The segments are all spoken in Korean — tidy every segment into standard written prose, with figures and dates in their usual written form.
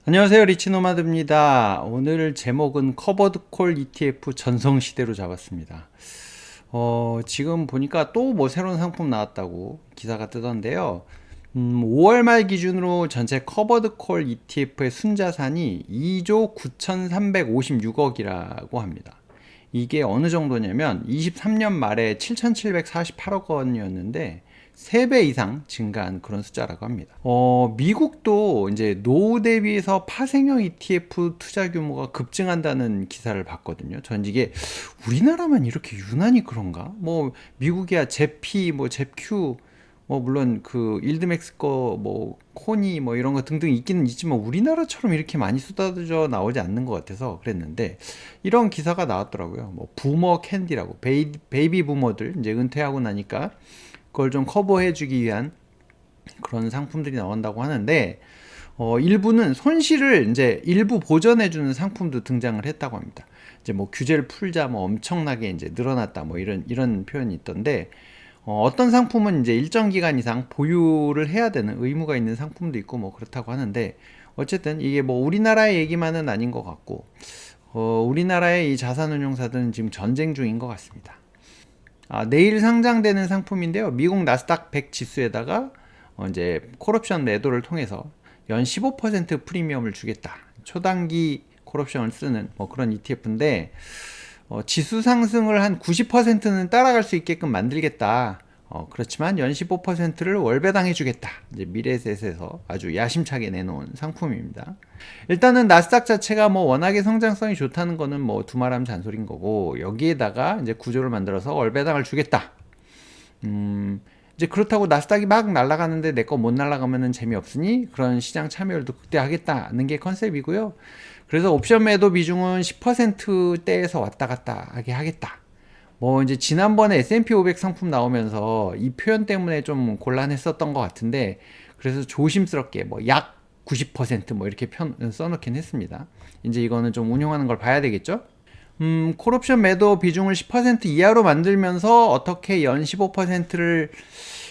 안녕하세요, 리치노마드입니다. 오늘 제목은 커버드콜 ETF 전성시대로 잡았습니다. 지금 보니까 또 뭐 새로운 상품 나왔다고 기사가 뜨던데요. 5월 말 기준으로 전체 커버드콜 ETF의 순자산이 2조 9,356억이라고 합니다. 이게 어느 정도냐면 23년 말에 7,748억 원이었는데 3배 이상 증가한 그런 숫자라고 합니다. 미국도 이제 노후 대비해서 파생형 ETF 투자 규모가 급증한다는 기사를 봤거든요. 전 이게 우리나라만 이렇게 유난히 그런가? 뭐 미국이야 제피, 뭐 제큐, 뭐 물론 그 일드맥스 거, 뭐 코니, 뭐 이런 거 등등 있기는 있지만 우리나라처럼 이렇게 많이 쏟아져 나오지 않는 것 같아서 그랬는데 이런 기사가 나왔더라고요. 뭐 부머 캔디라고 베이비 부머들 이제 은퇴하고 나니까 그걸 좀 커버해주기 위한 그런 상품들이 나온다고 하는데 일부는 손실을 이제 일부 보전해주는 상품도 등장을 했다고 합니다. 이제 뭐 규제를 풀자 뭐 엄청나게 이제 늘어났다 뭐 이런 표현이 있던데 어떤 상품은 이제 일정 기간 이상 보유를 해야 되는 의무가 있는 상품도 있고 뭐 그렇다고 하는데 어쨌든 이게 뭐 우리나라의 얘기만은 아닌 것 같고 우리나라의 이 자산운용사들은 지금 전쟁 중인 것 같습니다. 내일 상장되는 상품인데요. 미국 나스닥 100 지수에다가 이제 콜옵션 매도를 통해서 연 15% 프리미엄을 주겠다. 초단기 콜옵션을 쓰는 뭐 그런 ETF인데 지수 상승을 한 90%는 따라갈 수 있게끔 만들겠다. 그렇지만 연 15%를 월배당 해주겠다. 이제 미래에셋에서 아주 야심차게 내놓은 상품입니다. 일단은 나스닥 자체가 뭐 워낙에 성장성이 좋다는 거는 뭐 두말하면 잔소리인 거고 여기에다가 이제 구조를 만들어서 월배당을 주겠다. 이제 그렇다고 나스닥이 막 날아가는데 내 거 못 날아가면은 재미없으니 그런 시장 참여율도 극대화하겠다는 게 컨셉이고요. 그래서 옵션 매도 비중은 10%대에서 왔다 갔다 하게 하겠다. 뭐 이제 지난번에 S&P 500 상품 나오면서 이 표현 때문에 좀 곤란했었던 것 같은데 그래서 조심스럽게 뭐 약 90%뭐 이렇게 써놓긴 했습니다. 이제 이거는 좀 운용하는 걸 봐야 되겠죠? 콜옵션 매도 비중을 10% 이하로 만들면서 어떻게 연 15%를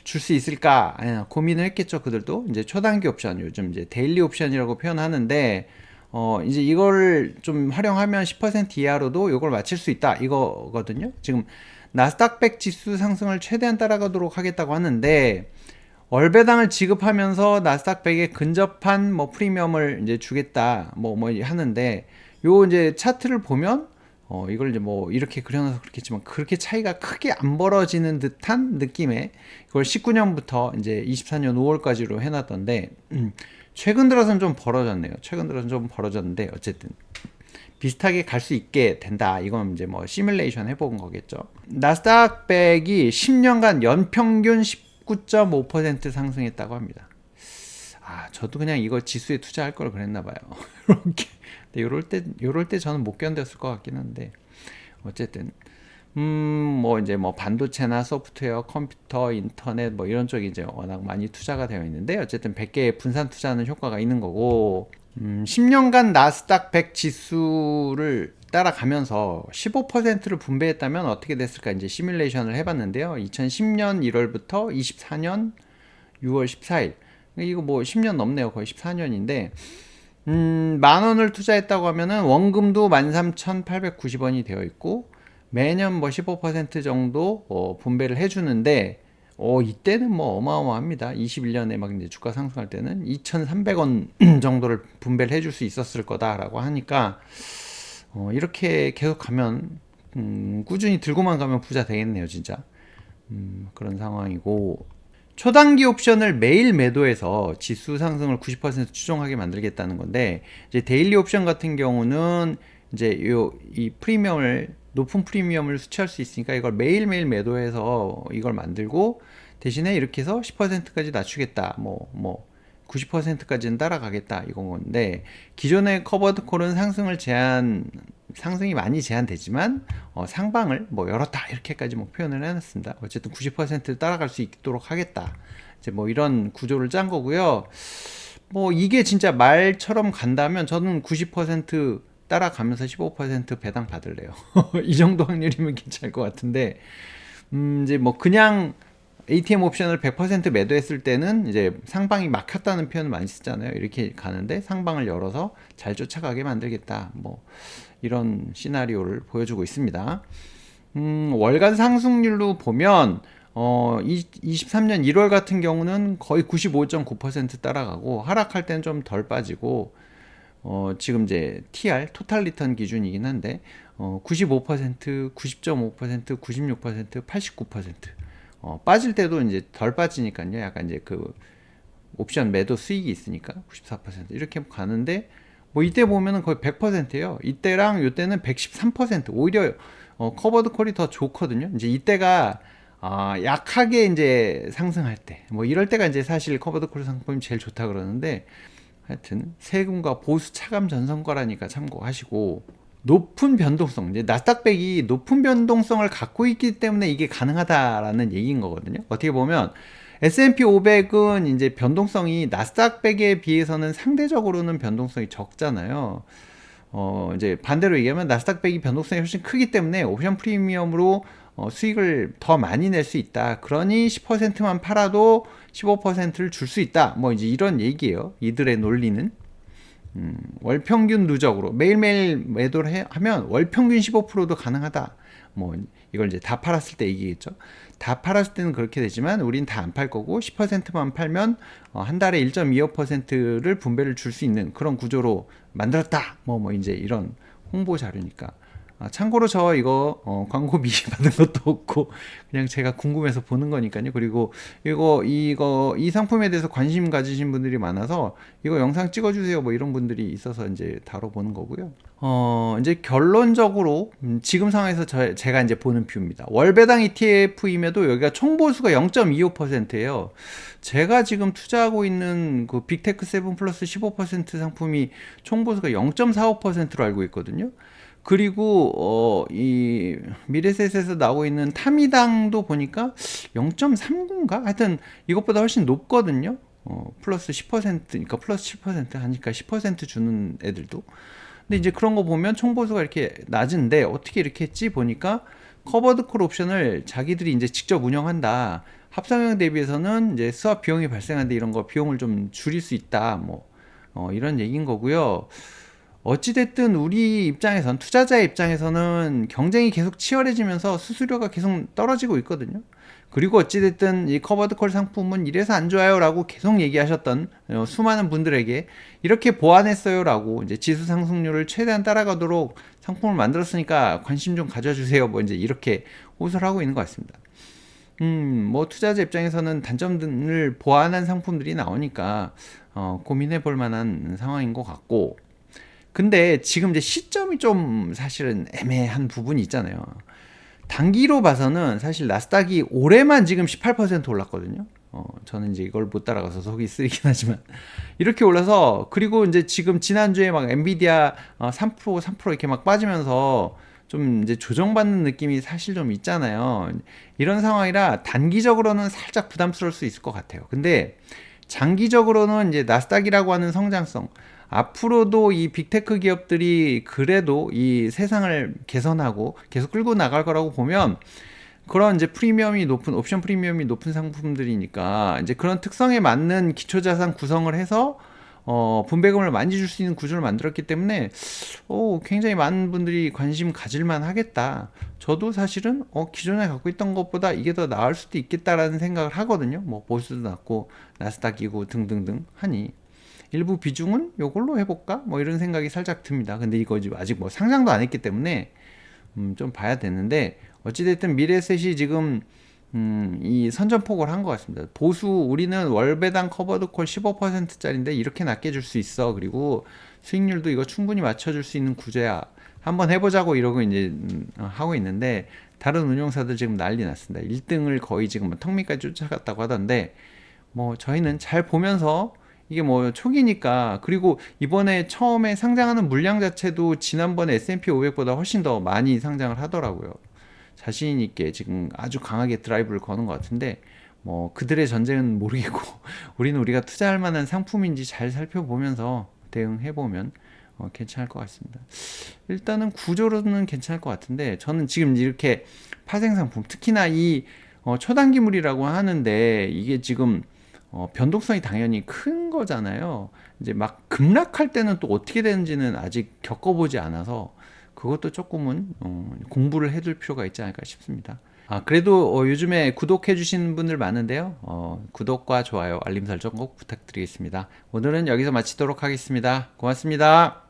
줄 수 있을까 고민을 했겠죠. 그들도 이제 초단기 옵션, 요즘 이제 데일리 옵션이라고 표현하는데 이제 이걸 좀 활용하면 10% 이하로도 이걸 맞출 수 있다 이거거든요. 지금 나스닥 100 지수 상승을 최대한 따라가도록 하겠다고 하는데 월배당을 지급하면서 나스닥 100에 근접한 뭐 프리미엄을 이제 주겠다 뭐 하는데 요 이제 차트를 보면 이걸 이제 뭐 이렇게 그려놔서 그렇겠지만 그렇게 차이가 크게 안 벌어지는 듯한 느낌의 이걸 19년부터 이제 24년 5월까지로 해놨던데 최근 들어서는 좀 벌어졌네요. 최근 들어서는 좀 벌어졌는데 어쨌든 비슷하게 갈 수 있게 된다. 이건 이제 뭐 시뮬레이션 해본 거겠죠. 나스닥 100이 10년간 연평균 19.5% 상승했다고 합니다. 저도 그냥 이거 지수에 투자할 걸 그랬나 봐요. 이렇게. 요럴 때 저는 못 견뎠을 것 같긴 한데 어쨌든 뭐 이제 뭐 반도체나 소프트웨어, 컴퓨터, 인터넷 뭐 이런 쪽이 이제 워낙 많이 투자가 되어 있는데 어쨌든 100개 분산 투자하는 효과가 있는 거고 10년간 나스닥 100 지수를 따라가면서 15%를 분배했다면 어떻게 됐을까 이제 시뮬레이션을 해봤는데요. 2010년 1월부터 24년 6월 14일 이거 뭐 10년 넘네요. 거의 14년인데 만 원을 투자했다고 하면은 원금도 13,890원이 되어 있고 매년 뭐 15% 정도 분배를 해주는데 이때는 뭐 어마어마합니다. 21년에 막 이제 주가 상승할 때는 2,300원 정도를 분배를 해줄 수 있었을 거다라고 하니까 이렇게 계속 가면 꾸준히 들고만 가면 부자 되겠네요, 진짜. 그런 상황이고 초단기 옵션을 매일 매도해서 지수 상승을 90% 추종하게 만들겠다는 건데 이제 데일리 옵션 같은 경우는 이제 이 프리미엄을 높은 프리미엄을 수취할 수 있으니까 이걸 매일매일 매도해서 이걸 만들고 대신에 이렇게 해서 10%까지 낮추겠다. 뭐 90%까지는 따라가겠다 이건 건데 기존의 커버드 콜은 상승이 많이 제한되지만 상방을 뭐 열었다 이렇게까지 뭐 표현을 해놨습니다. 어쨌든 90%를 따라갈 수 있도록 하겠다. 이제 뭐 이런 구조를 짠 거고요. 뭐 이게 진짜 말처럼 간다면 저는 90% 따라가면서 15% 배당 받을래요. 이 정도 확률이면 괜찮을 것 같은데 이제 뭐 그냥 ATM 옵션을 100% 매도했을 때는 이제 상방이 막혔다는 표현을 많이 쓰잖아요. 이렇게 가는데 상방을 열어서 잘 쫓아가게 만들겠다. 뭐 이런 시나리오를 보여주고 있습니다. 월간 상승률로 보면 23년 1월 같은 경우는 거의 95.9% 따라가고 하락할 때는 좀 덜 빠지고 지금 이제 TR 토탈 리턴 기준이긴 한데 95%, 90.5%, 96%, 89% 빠질 때도 이제 덜 빠지니까요. 약간 이제 그 옵션 매도 수익이 있으니까 94% 이렇게 가는데 뭐 이때 보면은 거의 100%예요. 이때랑 이때는 113%. 오히려 커버드 콜이 더 좋거든요. 이제 이때가 약하게 이제 상승할 때, 뭐 이럴 때가 이제 사실 커버드 콜 상품이 제일 좋다 그러는데, 하여튼 세금과 보수 차감 전선거라니까 참고하시고, 높은 변동성, 이제 나스닥백이 높은 변동성을 갖고 있기 때문에 이게 가능하다라는 얘기인 거거든요. 어떻게 보면 S&P 500은 이제 변동성이 나스닥백에 비해서는 상대적으로는 변동성이 적잖아요. 이제 반대로 얘기하면 나스닥백이 변동성이 훨씬 크기 때문에 옵션 프리미엄으로 수익을 더 많이 낼 수 있다. 그러니 10%만 팔아도 15%를 줄 수 있다. 뭐 이제 이런 얘기예요. 이들의 논리는. 월 평균 누적으로 매일매일 매도를 하면 월 평균 15%도 가능하다. 뭐 이걸 이제 다 팔았을 때 얘기겠죠. 다 팔았을 때는 그렇게 되지만 우린 다 안 팔 거고 10%만 팔면 한 달에 1.25%를 분배를 줄 수 있는 그런 구조로 만들었다. 뭐 이제 이런 홍보 자료니까. 참고로 저 이거 광고 미리 받은 것도 없고 그냥 제가 궁금해서 보는 거니까요. 그리고 이 상품에 대해서 관심 가지신 분들이 많아서 이거 영상 찍어주세요 뭐 이런 분들이 있어서 이제 다뤄보는 거고요. 이제 결론적으로 지금 상황에서 제가 이제 보는 뷰입니다. 월배당 ETF임에도 여기가 총보수가 0.25%예요. 제가 지금 투자하고 있는 그 빅테크 7 플러스 15% 상품이 총보수가 0.45%로 알고 있거든요. 그리고 이 미래셋에서 나오고 있는 타미당도 보니까 0.39인가? 하여튼 이것보다 훨씬 높거든요. 플러스 10%니까 플러스 7% 하니까 10% 주는 애들도. 근데 이제 그런 거 보면 총보수가 이렇게 낮은데 어떻게 이렇게 했지 보니까 커버드 콜 옵션을 자기들이 이제 직접 운영한다. 합성형 대비해서는 이제 수합 비용이 발생하는데 이런 거 비용을 좀 줄일 수 있다. 뭐 이런 얘기인 거고요. 어찌됐든 우리 입장에선 투자자의 입장에서는 경쟁이 계속 치열해지면서 수수료가 계속 떨어지고 있거든요. 그리고 어찌됐든 이 커버드콜 상품은 이래서 안 좋아요 라고 계속 얘기하셨던 수많은 분들에게 이렇게 보완했어요 라고 이제 지수 상승률을 최대한 따라가도록 상품을 만들었으니까 관심 좀 가져주세요 뭐 이제 이렇게 호소를 하고 있는 것 같습니다. 뭐 투자자 입장에서는 단점을 보완한 상품들이 나오니까 고민해 볼 만한 상황인 것 같고, 근데 지금 이제 시점이 좀 사실은 애매한 부분이 있잖아요. 단기로 봐서는 사실 나스닥이 올해만 지금 18% 올랐거든요. 저는 이제 이걸 못 따라가서 속이 쓰리긴 하지만 이렇게 올라서, 그리고 이제 지금 지난주에 막 엔비디아 3% 이렇게 막 빠지면서 좀 이제 조정받는 느낌이 사실 좀 있잖아요. 이런 상황이라 단기적으로는 살짝 부담스러울 수 있을 것 같아요. 근데 장기적으로는 이제 나스닥이라고 하는 성장성, 앞으로도 이 빅테크 기업들이 그래도 이 세상을 개선하고 계속 끌고 나갈 거라고 보면 그런 이제 프리미엄이 높은 옵션 프리미엄이 높은 상품들이니까 이제 그런 특성에 맞는 기초자산 구성을 해서 분배금을 많이 줄 수 있는 구조를 만들었기 때문에 굉장히 많은 분들이 관심 가질만 하겠다. 저도 사실은 기존에 갖고 있던 것보다 이게 더 나을 수도 있겠다라는 생각을 하거든요. 뭐 보수도 낮고 나스닥이고 등등등 하니 일부 비중은 요걸로 해볼까? 뭐 이런 생각이 살짝 듭니다. 근데 이거 아직 뭐 상장도 안 했기 때문에 좀 봐야 되는데, 어찌됐든 미래셋이 지금 이 선전포고를 한 것 같습니다. 보수 우리는 월배당 커버드 콜 15%짜리인데 이렇게 낮게 줄 수 있어. 그리고 수익률도 이거 충분히 맞춰줄 수 있는 구조야. 한번 해보자고 이러고 이제 하고 있는데, 다른 운용사들 지금 난리 났습니다. 1등을 거의 지금 턱밑까지 쫓아갔다고 하던데, 뭐 저희는 잘 보면서 이게 뭐 초기니까, 그리고 이번에 처음에 상장하는 물량 자체도 지난번에 S&P 500보다 훨씬 더 많이 상장을 하더라고요. 자신 있게 지금 아주 강하게 드라이브를 거는 것 같은데, 뭐 그들의 전쟁은 모르겠고 우리는 우리가 투자할 만한 상품인지 잘 살펴보면서 대응해보면 괜찮을 것 같습니다. 일단은 구조로는 괜찮을 것 같은데, 저는 지금 이렇게 파생 상품, 특히나 이 초단기물이라고 하는데 이게 지금 변동성이 당연히 큰 거잖아요. 이제 막 급락할 때는 또 어떻게 되는지는 아직 겪어보지 않아서 그것도 조금은 공부를 해둘 필요가 있지 않을까 싶습니다. 그래도 요즘에 구독해 주신 분들 많은데요. 구독과 좋아요, 알림 설정 꼭 부탁드리겠습니다. 오늘은 여기서 마치도록 하겠습니다. 고맙습니다.